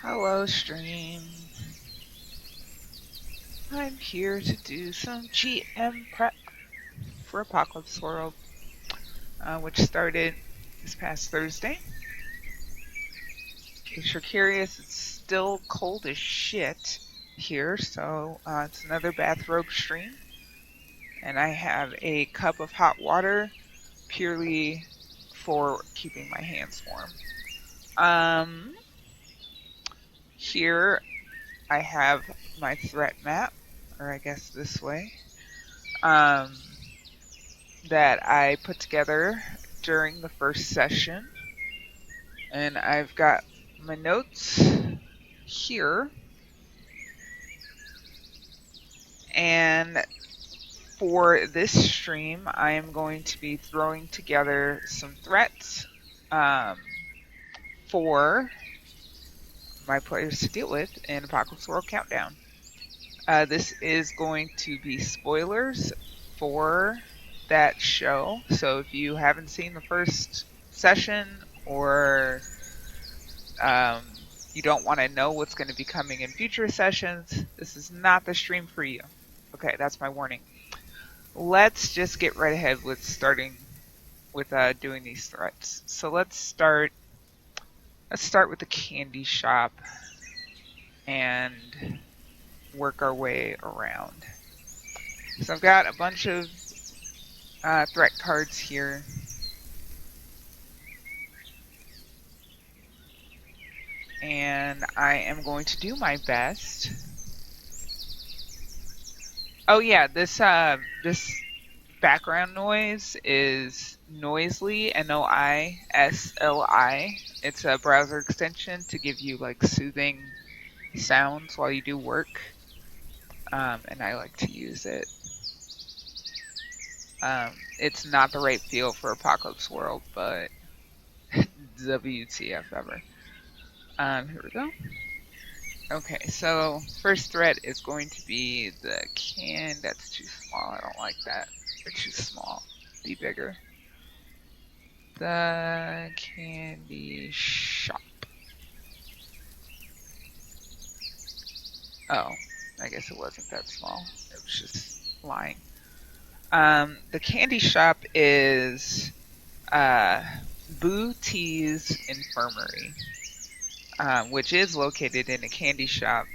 Hello, stream. I'm here to do some GM prep for Apocalypse World, which started this past Thursday. In case you're curious, it's still cold as shit here, so it's another bathrobe stream. And I have a cup of hot water purely for keeping my hands warm. Here I have my threat map, or I guess this way, that I put together during the first session. And I've got my notes here. And for this stream, I am going to be throwing together some threats for my players to deal with in Apocalypse World Countdown. This is going to be spoilers for that show. So if you haven't seen the first session or you don't want to know what's going to be coming in future sessions, this is not the stream for you. Okay, that's my warning. Let's just get right ahead with starting with doing these threats. So let's start with the candy shop and work our way around. So I've got a bunch of threat cards here. And I am going to do my best. Oh yeah, this background noise is Noisly, Noisli. It's a browser extension to give you like soothing sounds while you do work. And I like to use it. It's not the right feel for Apocalypse World, but WTF ever. Here we go. Okay, so first threat is going to be the can. That's too small. I don't like that. They're too small. Be bigger. The candy shop. Oh, I guess it wasn't that small. It was just lying. The candy shop is Boo T's Infirmary, which is located in a candy shop.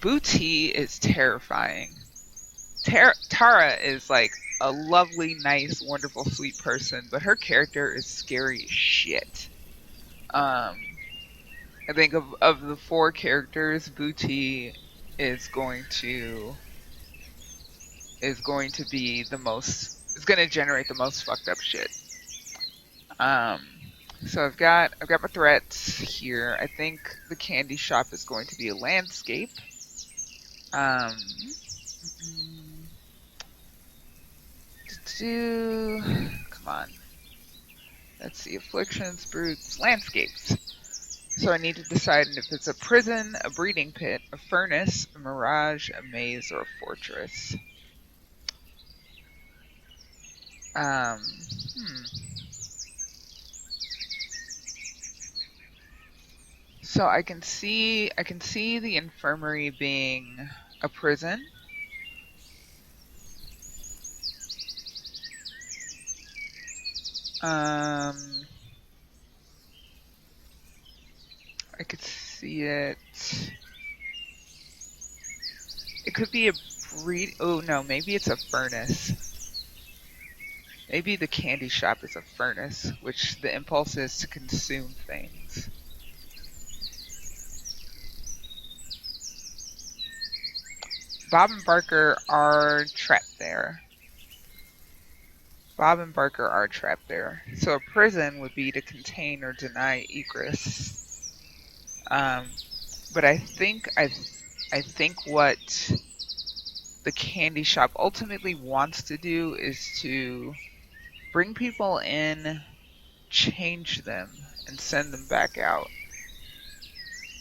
Boo T is terrifying. Tara is like a lovely, nice, wonderful, sweet person, but her character is scary as shit. I think of the four characters, Boo T is going to be the most. It's going to generate the most fucked up shit. So I've got my threats here. I think the candy shop is going to be a landscape. Come on. Let's see. Afflictions, brutes, landscapes. So I need to decide if it's a prison, a breeding pit, a furnace, a mirage, a maze, or a fortress. So I can see the infirmary being a prison. I could see it. It could be a oh no, maybe it's a furnace. Maybe the candy shop is a furnace, which the impulse is to consume things. Bob and Barker are trapped there. So a prison would be to contain or deny egress. But I think what the candy shop ultimately wants to do is to bring people in, change them, and send them back out.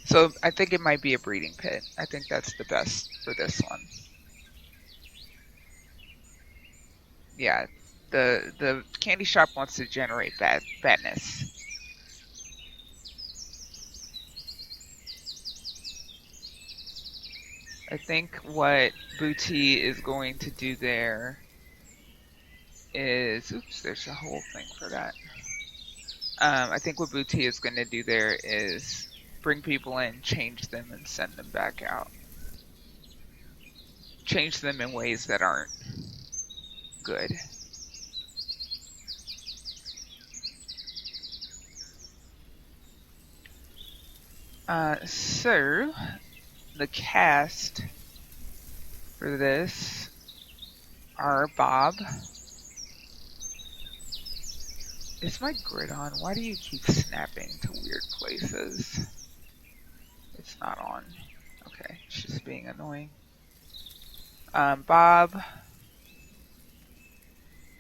So I think it might be a breeding pit. I think that's the best for this one. Yeah, the candy shop wants to generate badness. I think what Booty is going to do there is, oops, there's a whole thing for that. I think what Booty is going to do there is bring people in, change them, and send them back out. Change them in ways that aren't good. So, the cast for this are Bob. Is my grid on? Why do you keep snapping to weird places? It's not on. Okay, it's just being annoying. Bob,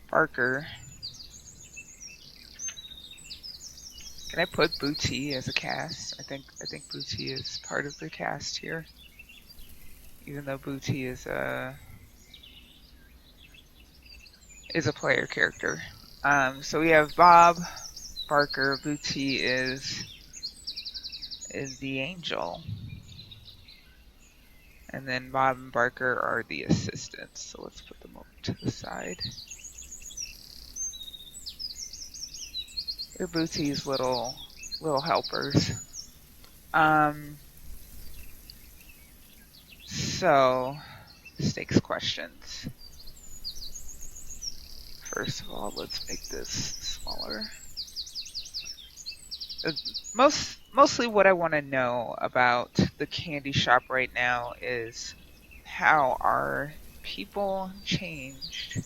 Barker. Can I put Booty as a cast? I think Booty is part of the cast here, even though Booty is a player character. So we have Bob, Barker. Booty is the angel, and then Bob and Barker are the assistants. So let's put them over to the side. They're Booty's little helpers. So stakes questions. First of all, let's make this smaller. Mostly what I want to know about the candy shop right now is how are people changed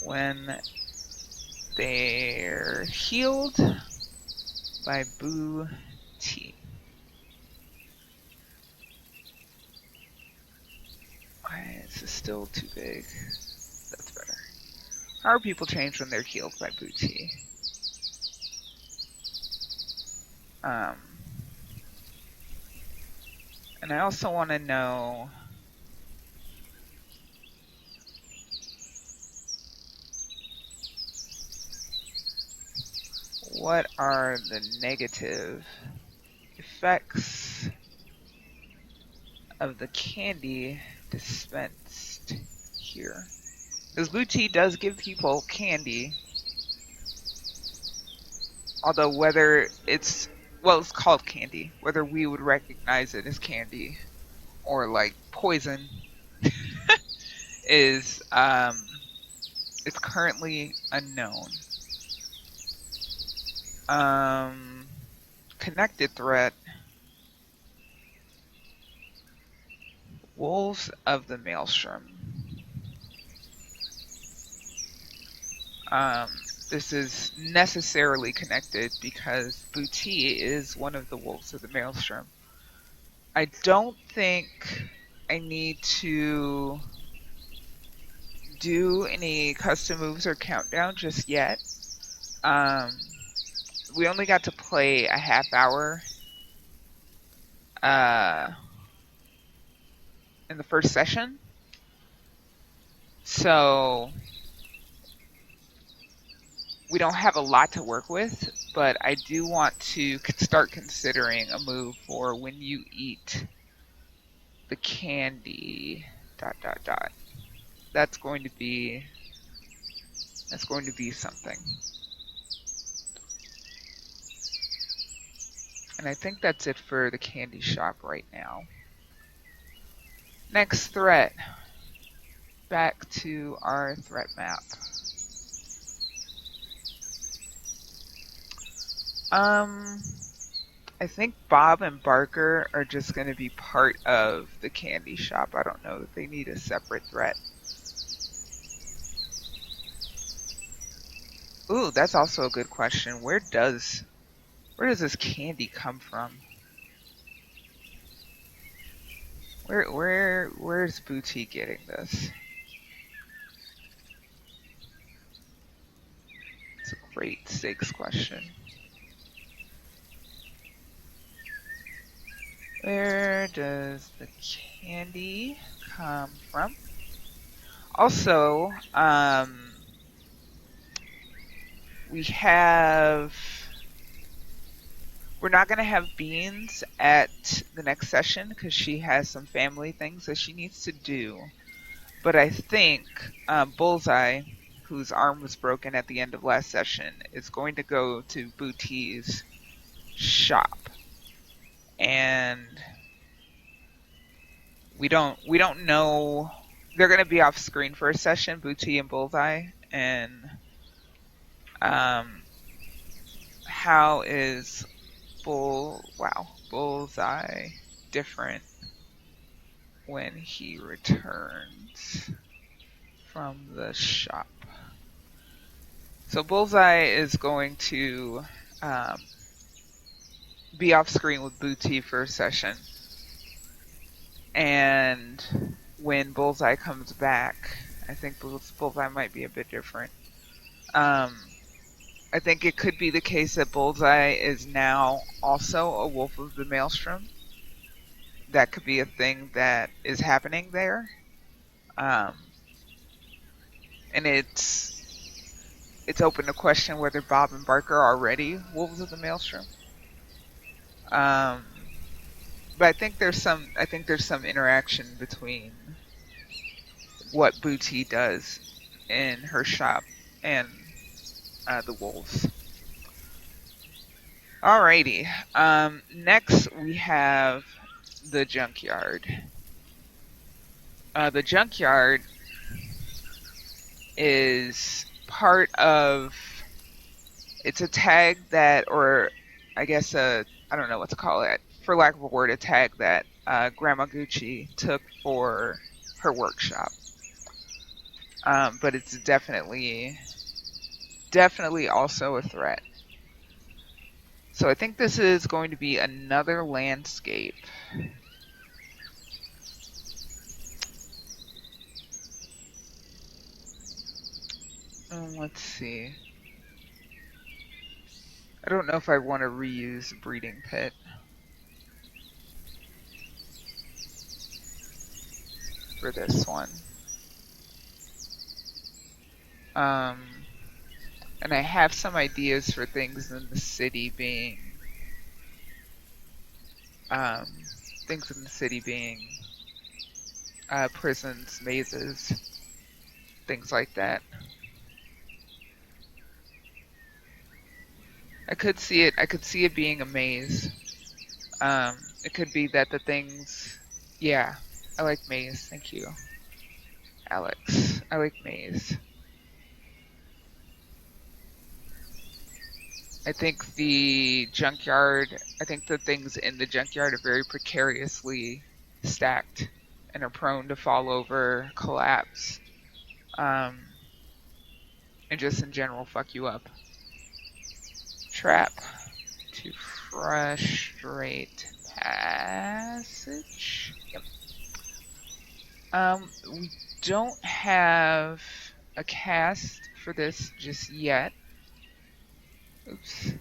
when they're healed by Booty. Okay, this is still too big. That's better. How are people changed when they're healed by Booty? And I also want to know what are the negative effects of the candy dispensed here. Because Booty does give people candy, although whether it's called candy, whether we would recognize it as candy or like poison is it's currently unknown. Connected threat. Wolves of the Maelstrom. This is necessarily connected because Booty is one of the Wolves of the Maelstrom. I don't think I need to do any custom moves or countdown just yet. We only got to play a half hour in the first session. So we don't have a lot to work with, but I do want to start considering a move for when you eat the candy ... That's going to be something. And I think that's it for the candy shop right now. Next threat. Back to our threat map. I think Bob and Barker are just going to be part of the candy shop. I don't know that they need a separate threat. Ooh, that's also a good question. Where does this candy come from? Where's Booty getting this? It's a great stakes question. Where does the candy come from? Also, We're not going to have Beans at the next session because she has some family things that she needs to do. But I think Bullseye, whose arm was broken at the end of last session, is going to go to Bootie's shop. And we don't know. They're going to be off screen for a session, Bootie and Bullseye. And how is Bullseye different when he returns from the shop? So Bullseye is going to be off screen with Booty for a session. And when Bullseye comes back, I think Bullseye might be a bit different. I think it could be the case that Bullseye is now also a wolf of the maelstrom. That could be a thing that is happening there. And it's open to question whether Bob and Barker are already wolves of the maelstrom. But I think there's some interaction between what Booty does in her shop and the wolves. Alrighty. Next we have the junkyard. The junkyard is part of. It's a tag that, or I guess I don't know what to call it, for lack of a word, a tag that Grandma Gucci took for her workshop. But it's definitely also a threat. So I think this is going to be another landscape. Let's see. I don't know if I want to reuse breeding pit. For this one. And I have some ideas for things in the city being prisons, mazes, things like that. I could see it being a maze. It could be that the things, yeah, I like maze. Thank you, Alex. I like maze. I think the things in the junkyard are very precariously stacked and are prone to fall over, collapse, and just in general fuck you up. Trap to frustrate passage. Yep. We don't have a cast for this just yet. Oops.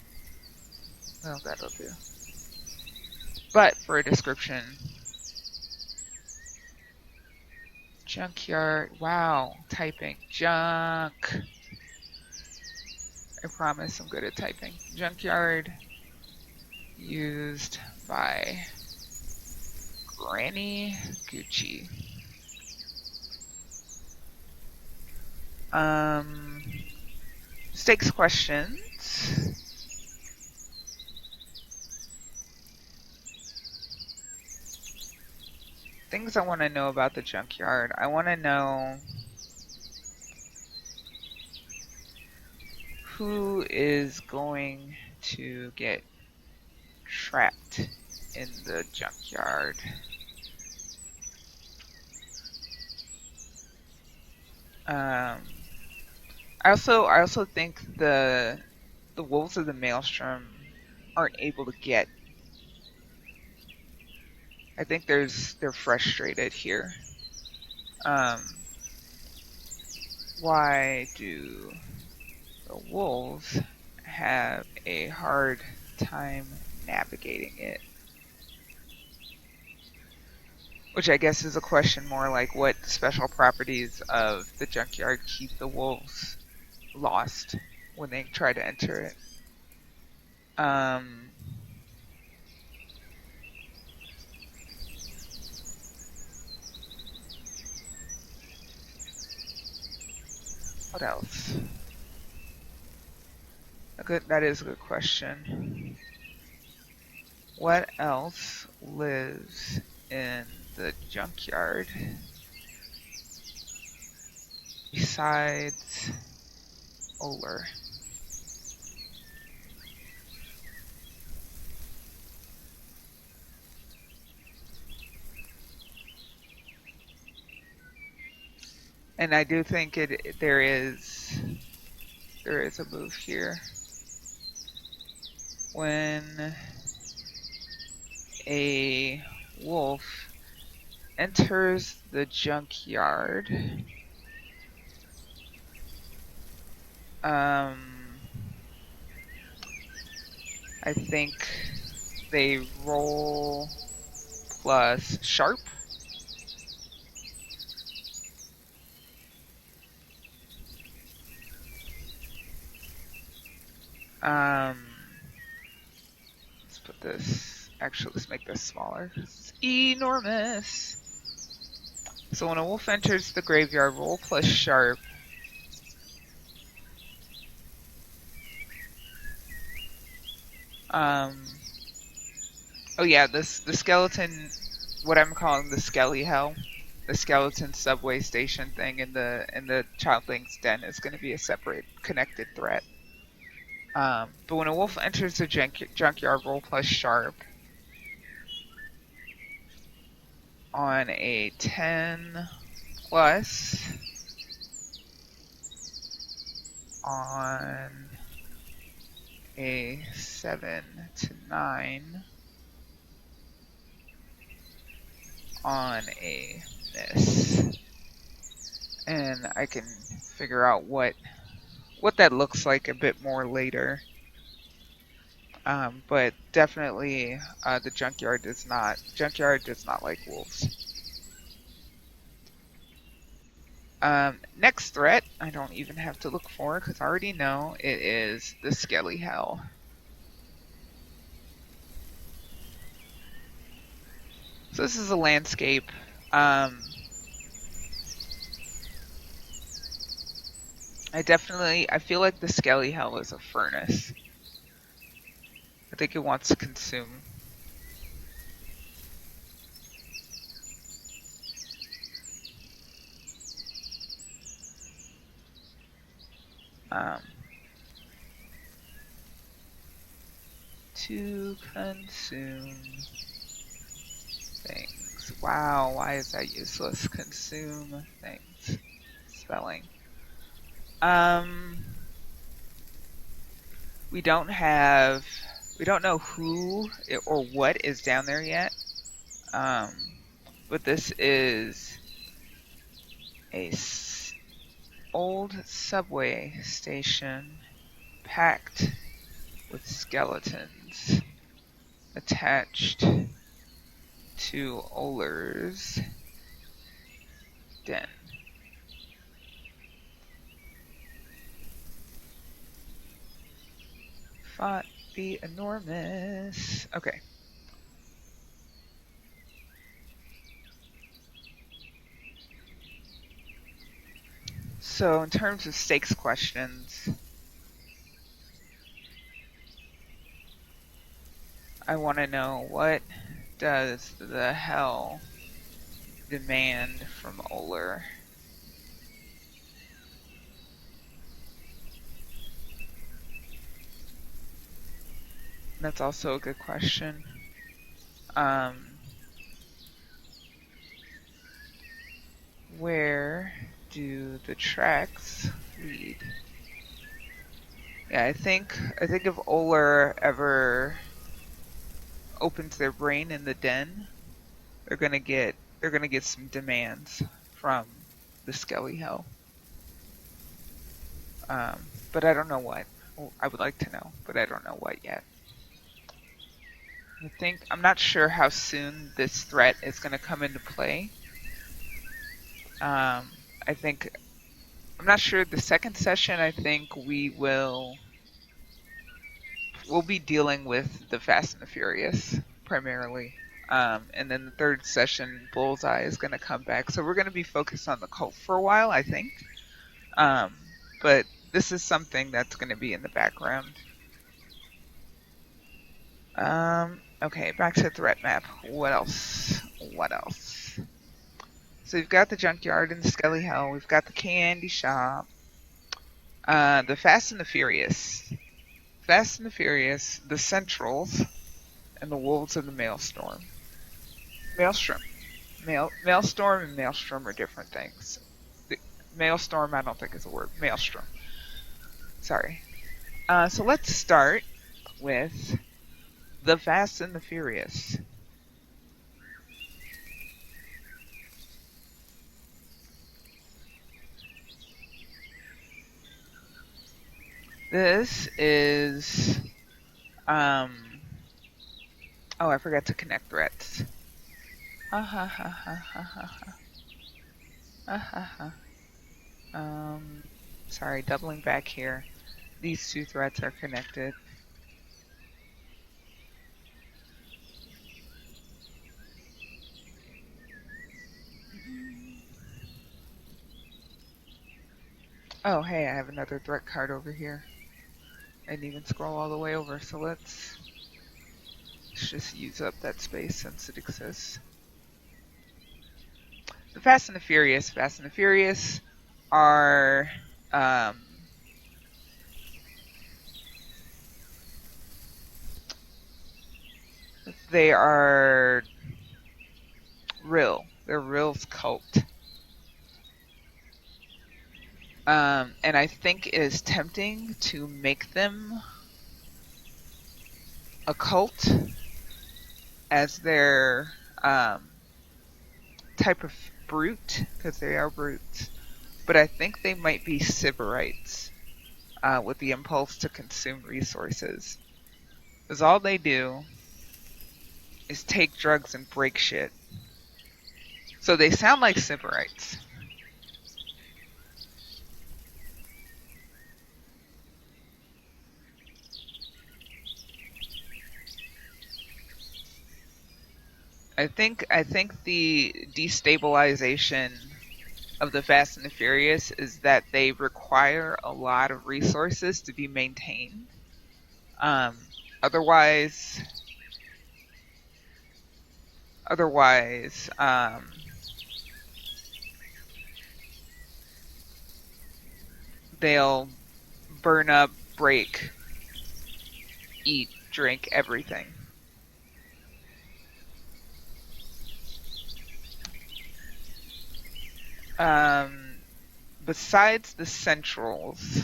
Well, that'll do. But for a description, junkyard. Wow, typing junk. I promise I'm good at typing. Junkyard used by Granny Gucci. Stakes questions. Things I want to know about the junkyard. I want to know who is going to get trapped in the junkyard. I also think the wolves of the maelstrom aren't able to get. I think they're frustrated here. Why do the wolves have a hard time navigating it? Which I guess is a question more like what special properties of the junkyard keep the wolves lost when they try to enter it. What else? That is a good question. What else lives in the junkyard besides Oler? And I do think there is a move here. When a wolf enters the junkyard, I think they roll plus sharp. Let's put this, actually let's make this smaller. It's enormous. So when a wolf enters the graveyard, roll plus sharp. Oh yeah, the skeleton, what I'm calling the Skelly Hell, the skeleton subway station thing in the Childling's Den is going to be a separate connected threat. But when a wolf enters the junkyard, roll plus sharp. On a 10 plus, on a 7 to 9, on a miss. And I can figure out what that looks like a bit more later. But definitely the junkyard does not like wolves. Next threat, I don't even have to look for because I already know it is the Skelly Hell. So this is a landscape. I feel like the Skelly Hell is a furnace. I think it wants to consume. To consume things. Wow, why is that useless? Consume things. Spelling. We don't know who or what is down there yet. But this is a old subway station packed with skeletons attached to Oler's den. Fought be enormous. Okay. So in terms of stakes questions, I want to know, what does the hell demand from Oler? That's also a good question. Where do the tracks lead? Yeah, I think if Oler ever opens their brain in the den, they're gonna get some demands from the Skelly Hell. But I don't know what. Well, I would like to know, but I don't know what yet. I'm not sure how soon this threat is going to come into play. I'm not sure the second session. I think we'll be dealing with the Fast and the Furious primarily. And then the third session, Bullseye is going to come back. So we're going to be focused on the cult for a while, I think. but this is something that's going to be in the background. Okay, back to the threat map. What else? What else? So we've got the junkyard and the Skelly Hell. We've got the candy shop. The Fast and the Furious. Fast and the Furious, the Centrals, and the Wolves of the Maelstrom. Maelstrom. Maelstrom and Maelstrom are different things. Maelstrom, I don't think is a word. Maelstrom. Sorry. So let's start with the Fast and the Furious. This is, oh, I forgot to connect threats. Ha ha ha ha ha ha ha ha ha. Sorry, doubling back here. These two threads are connected. Oh, hey, I have another threat card over here. I didn't even scroll all the way over, so let's just use up that space since it exists. The Fast and the Furious. Fast and the Furious are they are Rill. They're Rill's cult. And I think it is tempting to make them a cult as their type of brute, because they are brutes. But I think they might be Sybarites with the impulse to consume resources. Because all they do is take drugs and break shit. So they sound like Sybarites. I think the destabilization of the Fast and the Furious is that they require a lot of resources to be maintained. Otherwise, they'll burn up, break, eat, drink, everything. Besides the Centrals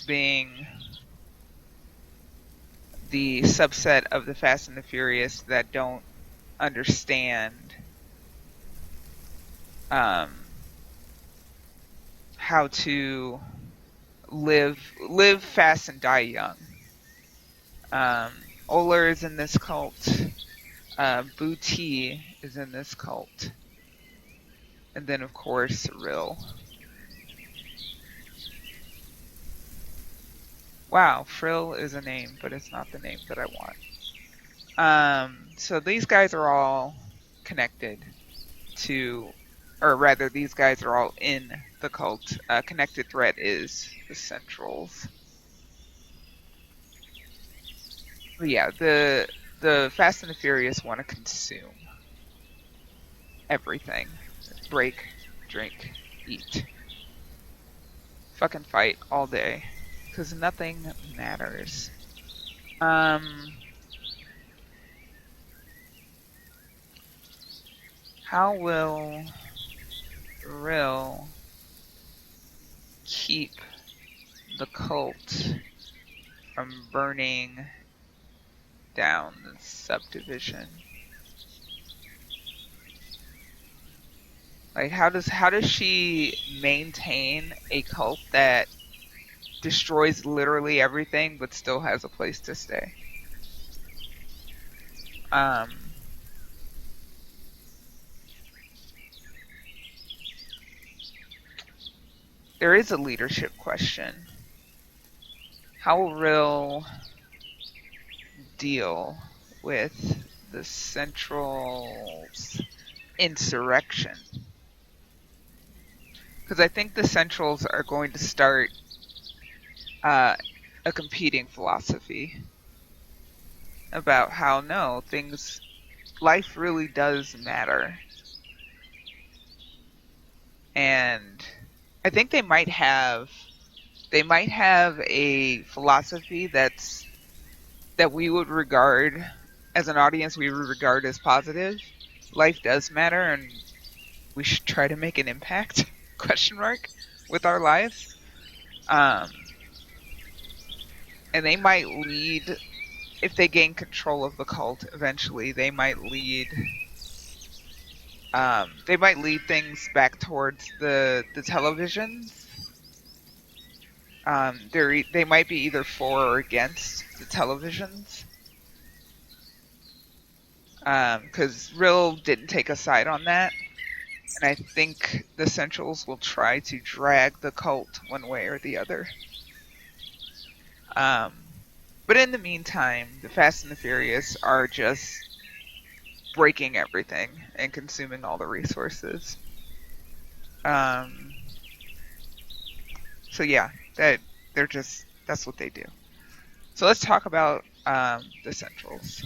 being the subset of the Fast and the Furious that don't understand how to live fast and die young. Oler is in this cult. Booty is in this cult. And then, of course, Rill. Wow, Frill is a name, but it's not the name that I want. So these guys are all connected to, or rather, these guys are all in the cult. Connected threat is the Centrals. But yeah, the Fast and the Furious want to consume everything. Break, drink, eat. Fucking fight all day. Because nothing matters. How will Rill keep the cult from burning down the subdivision? Like, how does she maintain a cult that destroys literally everything but still has a place to stay? There is a leadership question. How will Rill deal with the Central's insurrection? Because I think the Centrals are going to start a competing philosophy about how no, life really does matter. And I think they might have a philosophy that we would regard as an audience, we would regard as positive. Life does matter and we should try to make an impact question mark with our lives. And they might lead, if they gain control of the cult eventually, they might lead things back towards the televisions. They might be either for or against the televisions. Because Rill didn't take a side on that. And I think the Centrals will try to drag the cult one way or the other. But in the meantime, the Fast and the Furious are just breaking everything and consuming all the resources. So yeah, that's what they do. So let's talk about the Centrals.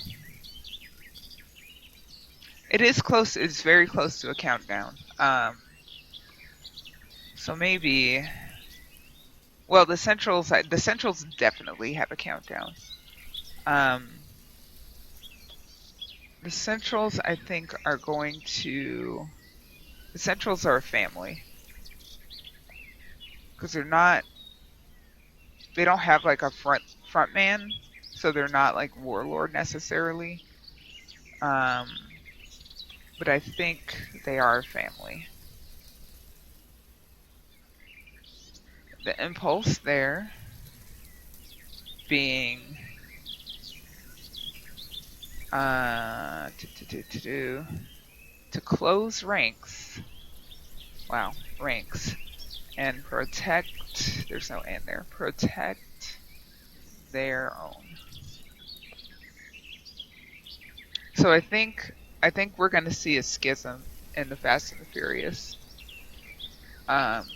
It's very close to a countdown. So maybe, well, the Centrals definitely have a countdown. The Centrals, I think, the Centrals are a family. Because they don't have like a front man, so they're not like warlord necessarily. But I think they are a family. The impulse there being to close ranks. Wow, ranks. And protect, there's no and there, protect their own. So I think we're going to see a schism in the Fast and the Furious. And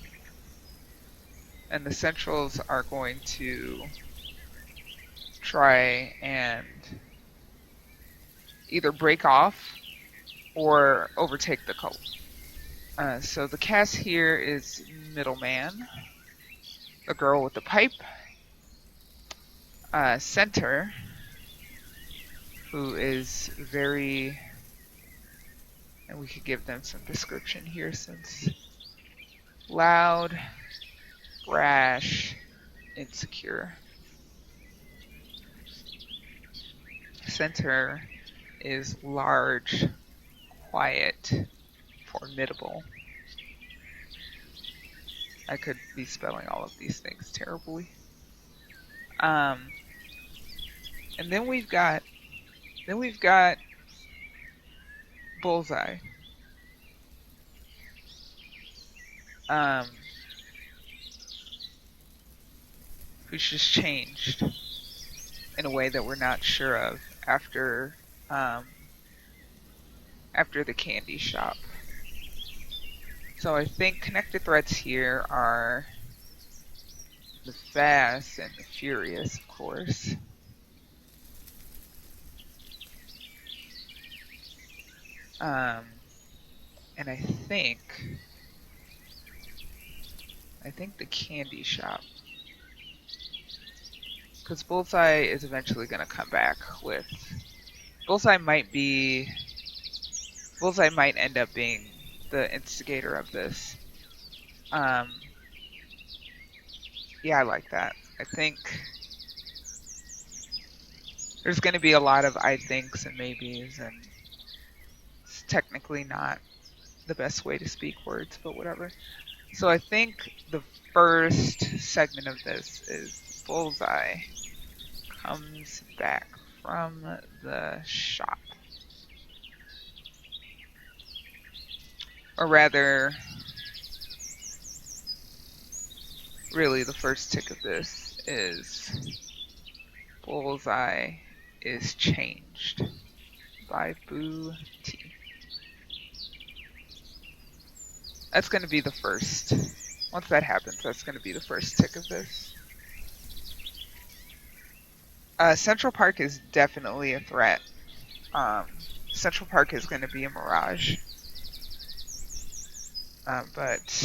the Centrals are going to try and either break off or overtake the cult. So the cast here is Middleman, the girl with the pipe, Center, who is very, and we could give them some description here since loud, brash, insecure. Center is large, quiet, formidable. I could be spelling all of these things terribly. And then we've got Bullseye. Who's just changed in a way that we're not sure of after the candy shop. So I think connected threads here are the Fast and the Furious, of course. And I think the candy shop, because Bullseye is eventually going to come back with. Bullseye might end up being the instigator of this. Yeah, I like that. I think there's going to be a lot of I thinks and maybes, and it's technically not the best way to speak words, but whatever. So I think the first segment of this is Bullseye comes back from the shop. Or rather, really the first tick of this is Bullseye is changed by Boo T. That's going to be the first. Once that happens, that's going to be the first tick of this. Central Park is definitely a threat. Central Park is going to be a mirage. But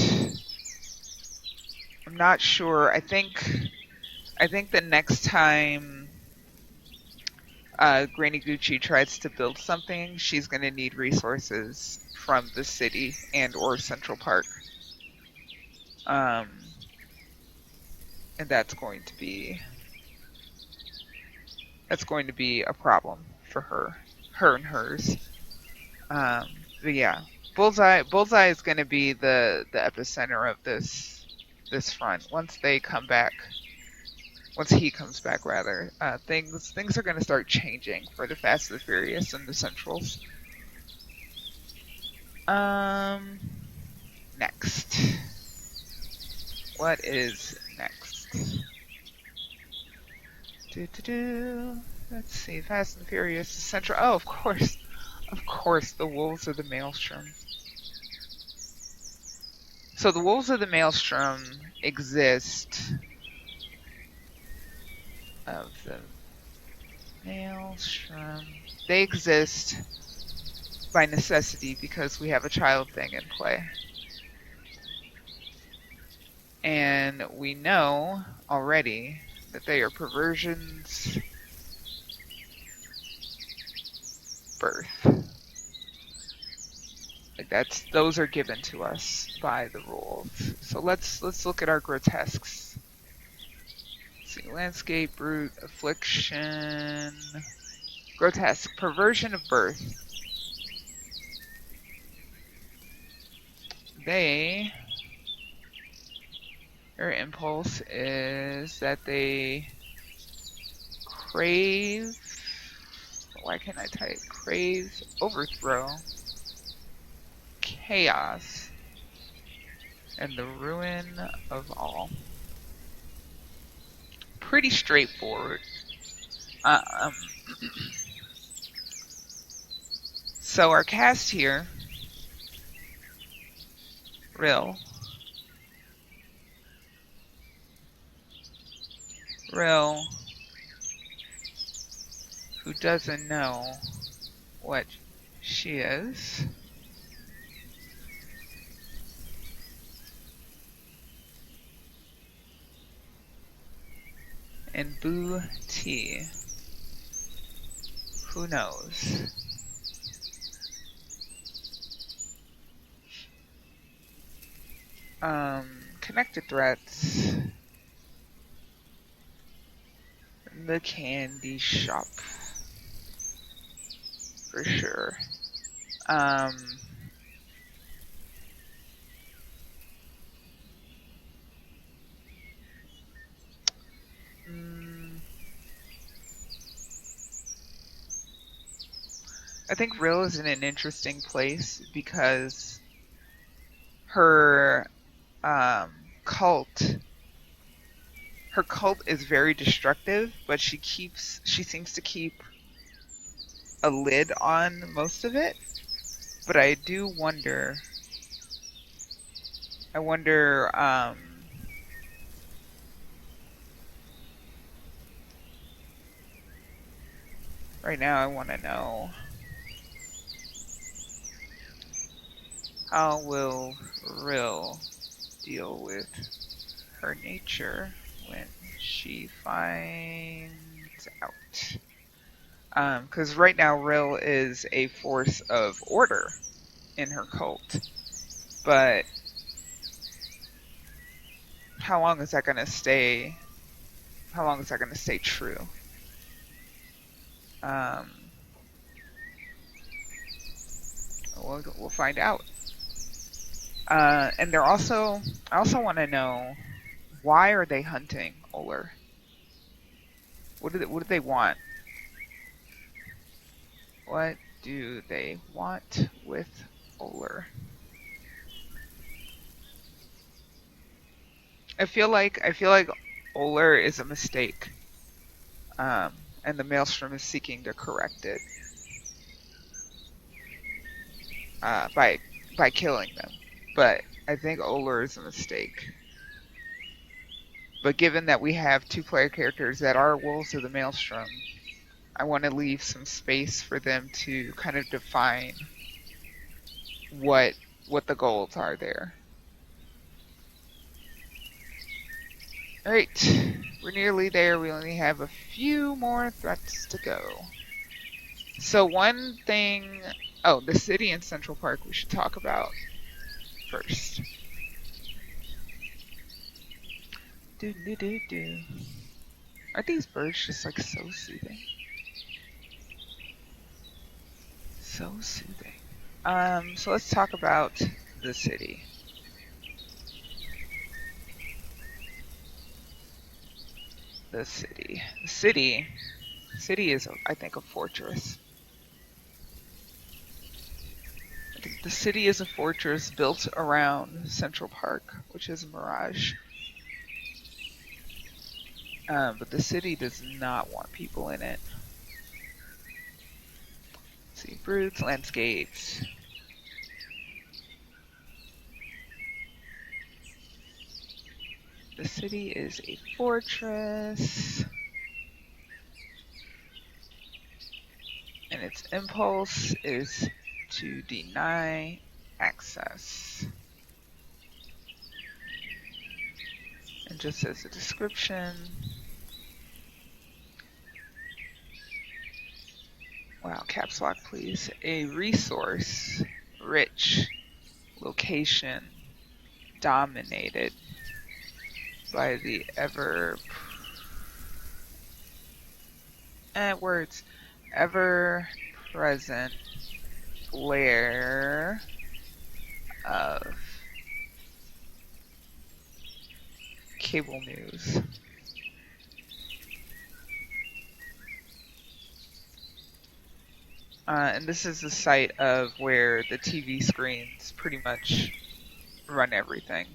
I'm not sure. I think the next time Granny Gucci tries to build something, she's going to need resources from the city and or Central Park. And that's going to be a problem for her and hers. But yeah, Bullseye is going to be the epicenter of this front. Once he comes back, rather, things are going to start changing for the Fast and the Furious and the Centrals. Next. What is next? Let's see. Fast and Furious Central. Oh, of course, the Wolves of the Maelstrom. So the Wolves of the Maelstrom exist. Of the Maelstrom. They exist by necessity because we have a child thing in play. And we know already that they are perversions. Birth. Like those are given to us by the rules. So let's look at our grotesques. Let's see, landscape, brute, affliction, grotesque, perversion of birth. Their impulse is that they crave. Why can't I type? Crave, overthrow, chaos, and the ruin of all. Pretty straightforward. So our cast here, Rill, who doesn't know what she is. And Boo T, who knows? Connected threats. The candy shop. For sure. I think Rill is in an interesting place because her cult is very destructive, but she seems to keep a lid on most of it. But I do wonder. Right now I want to know, how will Rill deal with her nature when she finds out? Because right now Rill is a force of order in her cult, but how long is that going to stay? How long is that going to stay true? We'll find out. And I also want to know, why are they hunting Oler? What do they want? What do they want with Oler? I feel like Oler is a mistake, and the Maelstrom is seeking to correct it by killing them. But I think Oler is a mistake. But given that we have two-player characters that are Wolves of the Maelstrom, I want to leave some space for them to kind of define what the goals are there. Alright, we're nearly there. We only have a few more threats to go. So one thing, the city in Central Park we should talk about first. Do. Aren't these birds just like so soothing? So soothing. So let's talk about the city. The city is, I think, a fortress. I think the city is a fortress built around Central Park, which is a mirage. But the city does not want people in it. Let's see, brutes, landscapes. The city is a fortress. And its impulse is to deny access. And just as a description, wow, caps lock please, a resource rich location dominated by the ever present flare of cable news. And this is the site of where the TV screens pretty much run everything.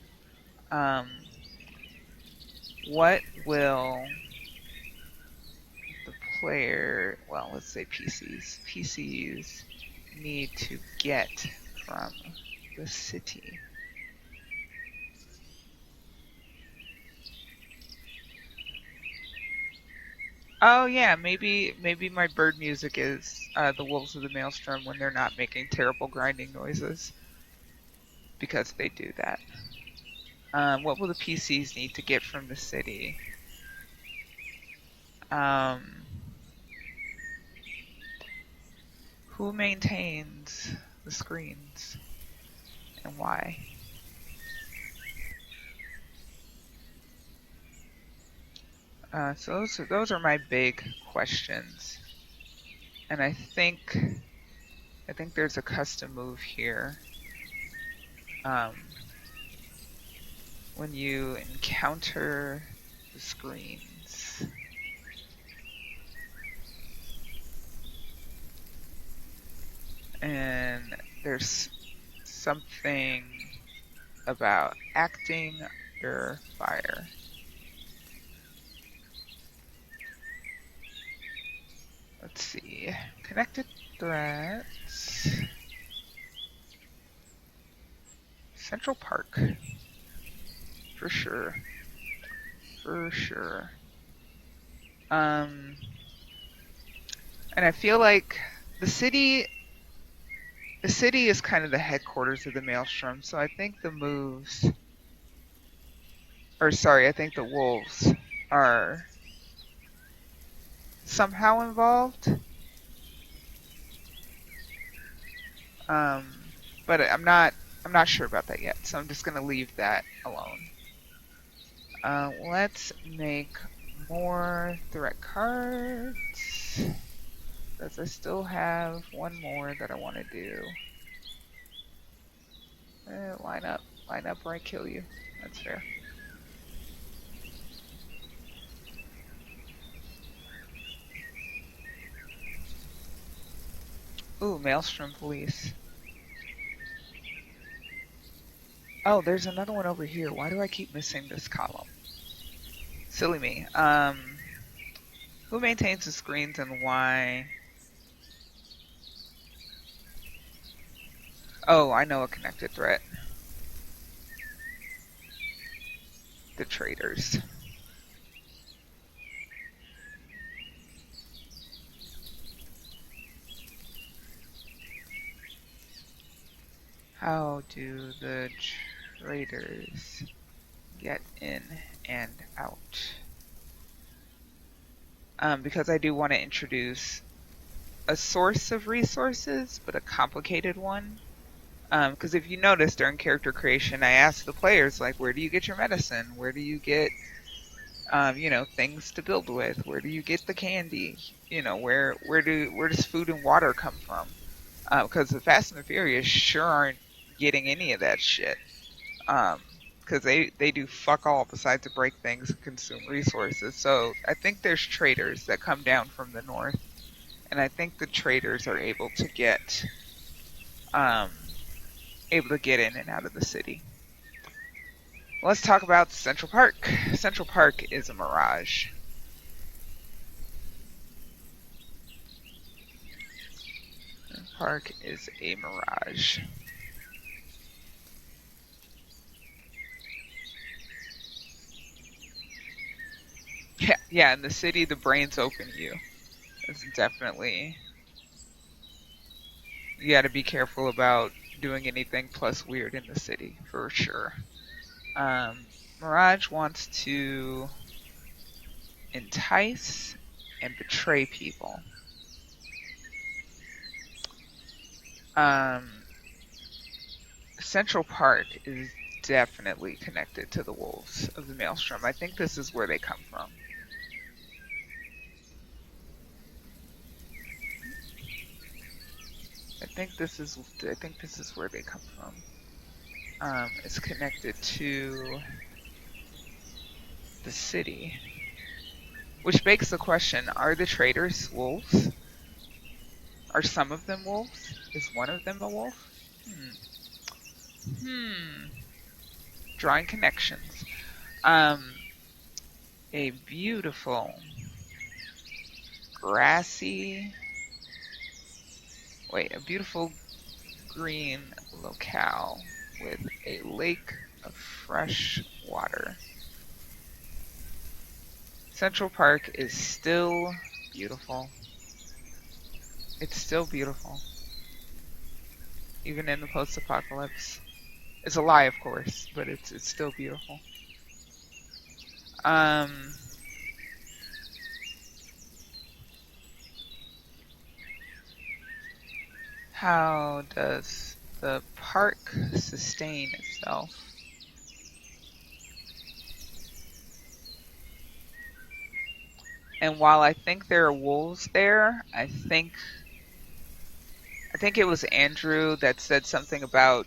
What will the player, well, let's say PCs need to get from the city? Oh yeah, maybe my bird music is the Wolves of the Maelstrom when they're not making terrible grinding noises, because they do that. What will the PCs need to get from the city? Who maintains the screens and why? So those are my big questions, and I think there's a custom move here. When you encounter the screens, and there's something about acting under fire. Let's see. Connected threats. Central Park. For sure. And I feel like the city is kind of the headquarters of the Maelstrom, so I think the wolves are somehow involved. But I'm not sure about that yet, so I'm just gonna leave that alone. Let's make more threat cards, because I still have one more that I want to do. Line up or I kill you. That's fair. Ooh, Maelstrom Police. Oh, there's another one over here. Why do I keep missing this column? Silly me. Who maintains the screens and why? Oh, I know a connected threat. the traders. How do the traders get in and out? Because I do want to introduce a source of resources, but a complicated one. Because if you notice during character creation, I asked the players, like, where do you get your medicine? Where do you get, things to build with? Where do you get the candy? Where does food and water come from? Because the Fast and the Furious sure aren't getting any of that shit. Because they do fuck all besides to break things and consume resources. So I think there's traders that come down from the north, and I think the traders are able to get in and out of the city. Let's talk about Central Park. Central Park is a mirage. Central Park is a mirage. Yeah, in the city, the brains open you. It's definitely... You gotta be careful about doing anything plus weird in the city, for sure. Mirage wants to entice and betray people. Central Park is definitely connected to the wolves of the Maelstrom. I think this is where they come from. I think this is where they come from. It's connected to the city, which begs the question: are the traders wolves? Are some of them wolves? Is one of them a wolf? Drawing connections. A beautiful green locale with a lake of fresh water. Central Park is still beautiful. It's still beautiful. Even in the post-apocalypse. It's a lie, of course, but it's still beautiful. How does the park sustain itself? And while I think there are wolves there, I think it was Andrew that said something about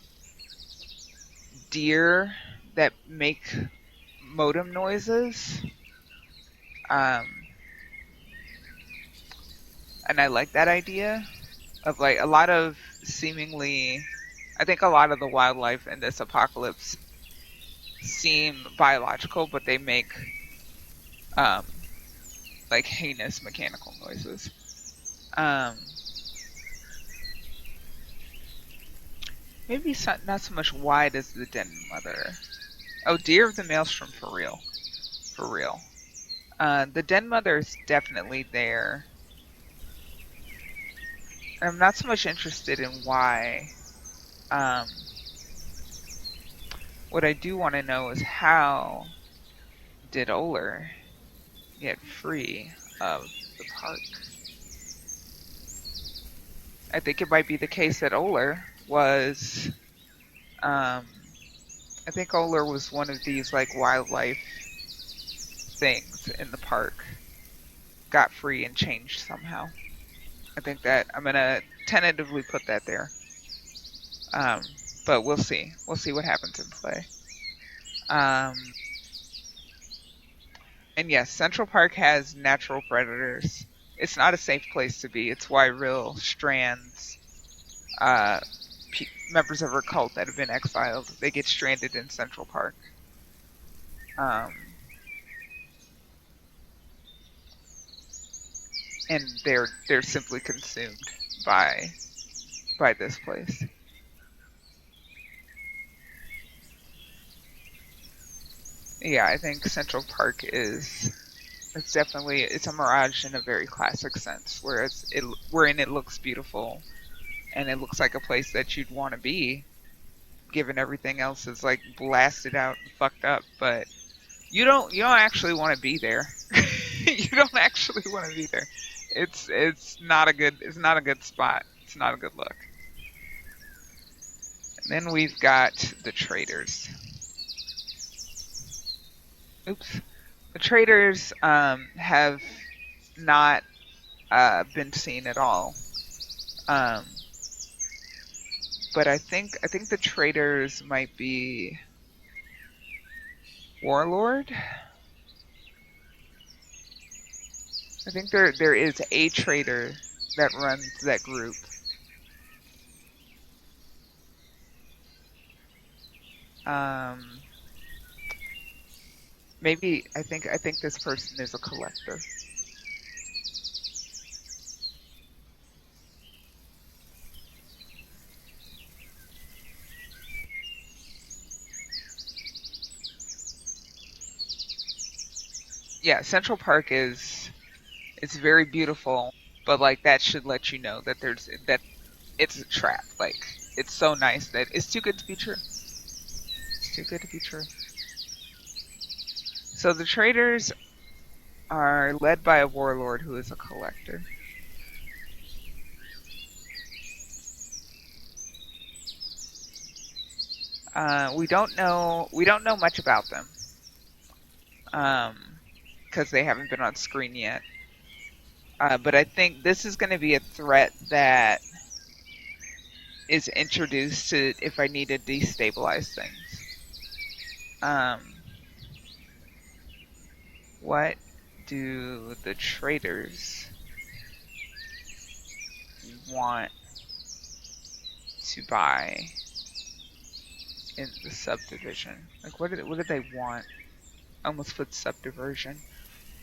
deer that make modem noises. And I like that idea of like a lot of seemingly, I think a lot of the wildlife in this apocalypse seem biological, but they make like heinous mechanical noises. Maybe not so much wide as the den mother. Oh, deer of the maelstrom, for real. For real. The den mother is definitely there. I'm not so much interested in why. What I do want to know is how did Oler get free of the park? I think it might be the case that Oler was... I think Oler was one of these like wildlife things in the park. Got free and changed somehow. I think that I'm gonna tentatively put that there. But we'll see. We'll see what happens in play. And yes, Central Park has natural predators. It's not a safe place to be. It's why real strands, members of her cult that have been exiled, they get stranded in Central Park. And they're simply consumed by this place. Yeah, I think Central Park is it's definitely it's a mirage in a very classic sense, whereas wherein it looks beautiful and it looks like a place that you'd want to be, given everything else is like blasted out and fucked up. But you don't actually want to be there. You don't actually want to be there. It's not a good spot. It's not a good look. And then we've got the traders. Oops. The traders have not been seen at all. Um, but I think the traders might be Warlord. I think there is a trader that runs that group. Um, maybe I think this person is a collector. Yeah, Central Park is it's very beautiful, but like that should let you know that it's a trap. Like it's so nice that it's too good to be true. It's too good to be true. So the traders are led by a warlord who is a collector. We don't know much about them because they haven't been on screen yet. But I think this is going to be a threat that is introduced to if I need to destabilize things. Um, what do the traders want to buy in the subdivision? Like, what do they want? I almost put subdivision.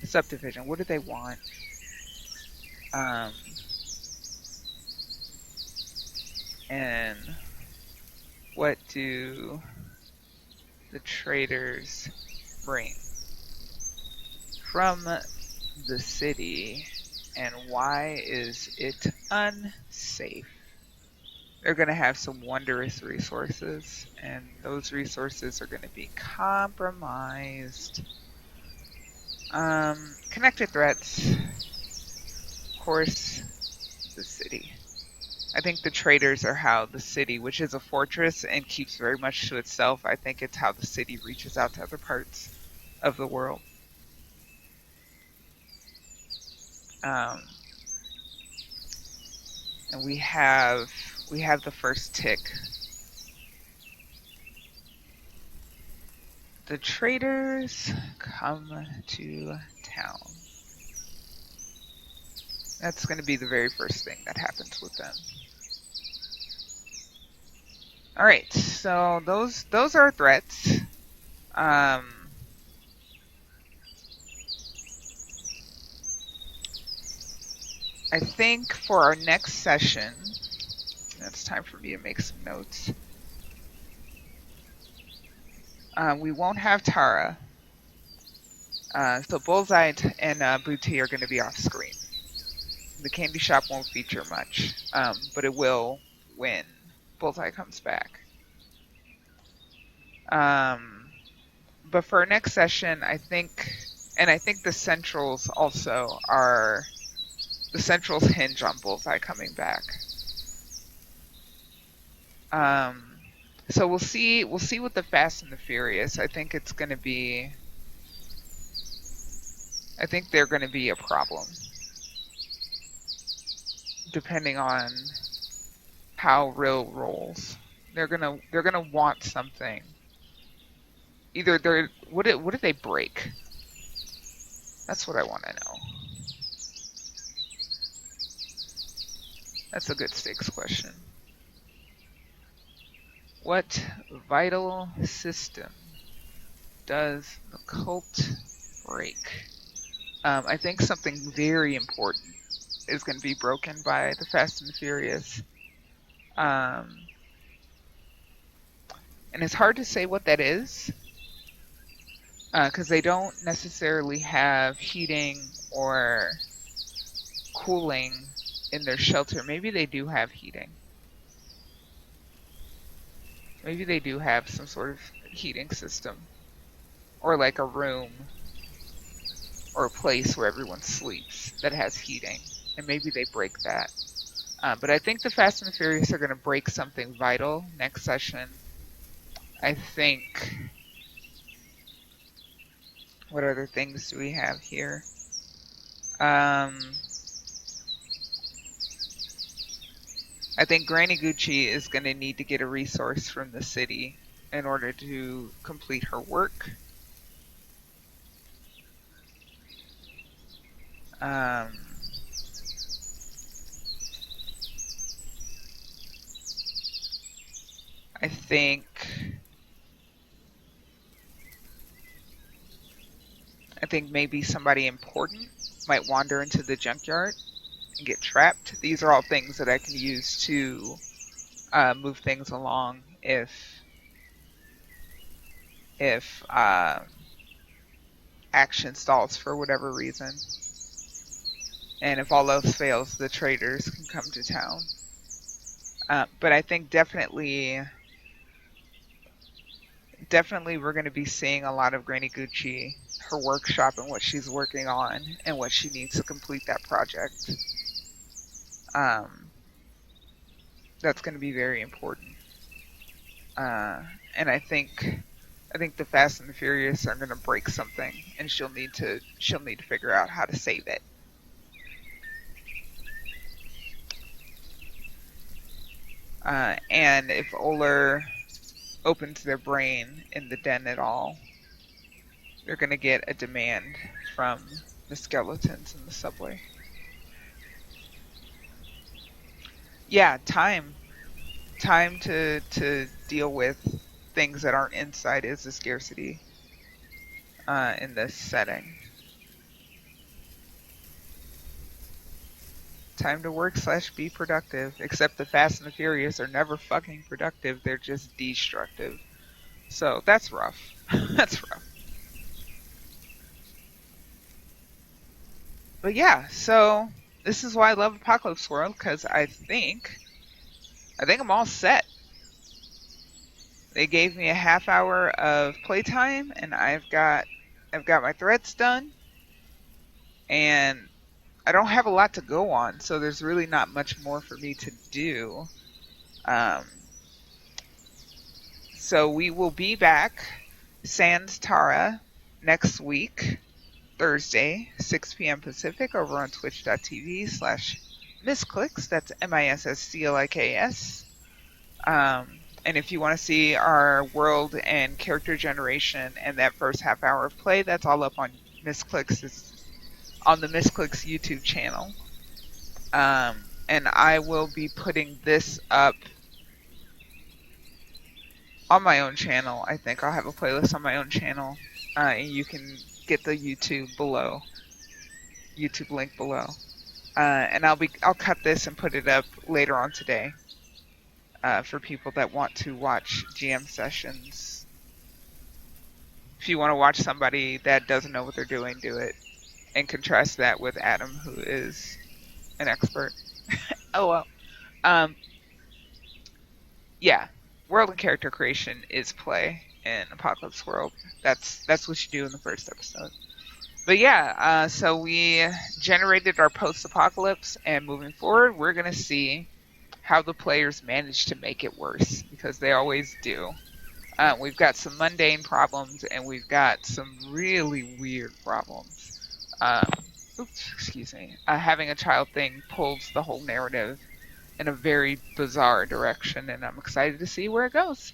Subdivision. What do they want? Um, and what do the traders bring from the city, and why is it unsafe? They're going to have some wondrous resources, and those resources are going to be compromised. Connected threats, of course, the city. I think the traders are how the city, which is a fortress and keeps very much to itself, I think it's how the city reaches out to other parts of the world. Um, and we have the first tick. The traders come to town. That's going to be the very first thing that happens with them. All right, so those are threats. Um, I think for our next session, it's time for me to make some notes. We won't have Tara. So Bullseye and Booty are going to be off screen. The candy shop won't feature much, but it will when Bullseye comes back. But for our next session, I think the centrals also are the centrals hinge on Bullseye coming back. So we'll see with the Fast and the Furious. I think they're going to be a problem, depending on how Real rolls. They're gonna want something. Either what did they break? That's what I want to know. That's a good stakes question. What vital system does the cult break? I think something very important is going to be broken by the Fast and the Furious. And it's hard to say what that is, because they don't necessarily have heating or cooling in their shelter. Maybe they do have heating. Maybe they do have some sort of heating system, or like a room or a place where everyone sleeps that has heating, and maybe they break that. But I think the Fast and the Furious are going to break something vital next session. I think. What other things do we have here? I think Granny Gucci is going to need to get a resource from the city in order to complete her work. I think maybe somebody important might wander into the junkyard and get trapped. These are all things that I can use to move things along if action stalls for whatever reason. And if all else fails, the traders can come to town. But I think definitely we're going to be seeing a lot of Granny Gucci, her workshop and what she's working on and what she needs to complete that project. That's going to be very important. And I think the Fast and the Furious are going to break something, and she'll need to figure out how to save it. And if Oler opens their brain in the den at all, they're going to get a demand from the skeletons in the subway. Yeah, time to deal with things that aren't inside is a scarcity in this setting. Time to work / be productive, except the Fast and the Furious are never fucking productive, they're just destructive. So that's rough. That's rough. But yeah, so this is why I love Apocalypse World, because I think I'm all set. They gave me a half hour of playtime, and I've got my threats done, and I don't have a lot to go on, so there's really not much more for me to do. So we will be back, Sans Tara, next week, Thursday, 6 p.m. Pacific, over on twitch.tv/Misscliks. That's Misscliks. And if you want to see our world and character generation and that first half hour of play, that's all up on Misscliks. It's on the Misscliks YouTube channel. And I will be putting this up on my own channel. I think I'll have a playlist on my own channel, and you can get the YouTube link below. And I'll cut this and put it up later on today for people that want to watch GM sessions. If you want to watch somebody that doesn't know what they're doing, do it, and contrast that with Adam, who is an expert. Oh well. Yeah, world and character creation is play in Apocalypse World. That's what you do in the first episode. But yeah, so we generated our post-apocalypse, and moving forward, we're gonna see how the players manage to make it worse, because they always do. We've got some mundane problems, and we've got some really weird problems. Having a child thing pulls the whole narrative in a very bizarre direction, and I'm excited to see where it goes.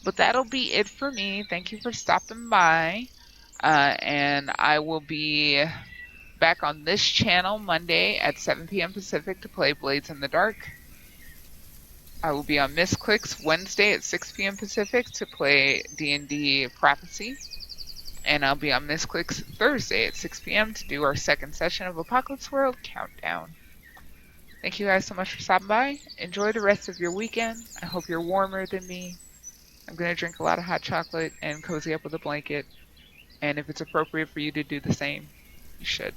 But that'll be it for me. Thank you for stopping by. And I will be back on this channel Monday at 7 p.m. Pacific to play Blades in the Dark. I will be on Misscliks Wednesday at 6 p.m. Pacific to play D&D Prophecy. And I'll be on Misscliks Thursday at 6 p.m. to do our second session of Apocalypse World Countdown. Thank you guys so much for stopping by. Enjoy the rest of your weekend. I hope you're warmer than me. I'm going to drink a lot of hot chocolate and cozy up with a blanket. And if it's appropriate for you to do the same, you should.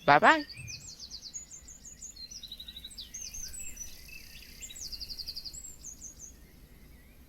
Bye bye.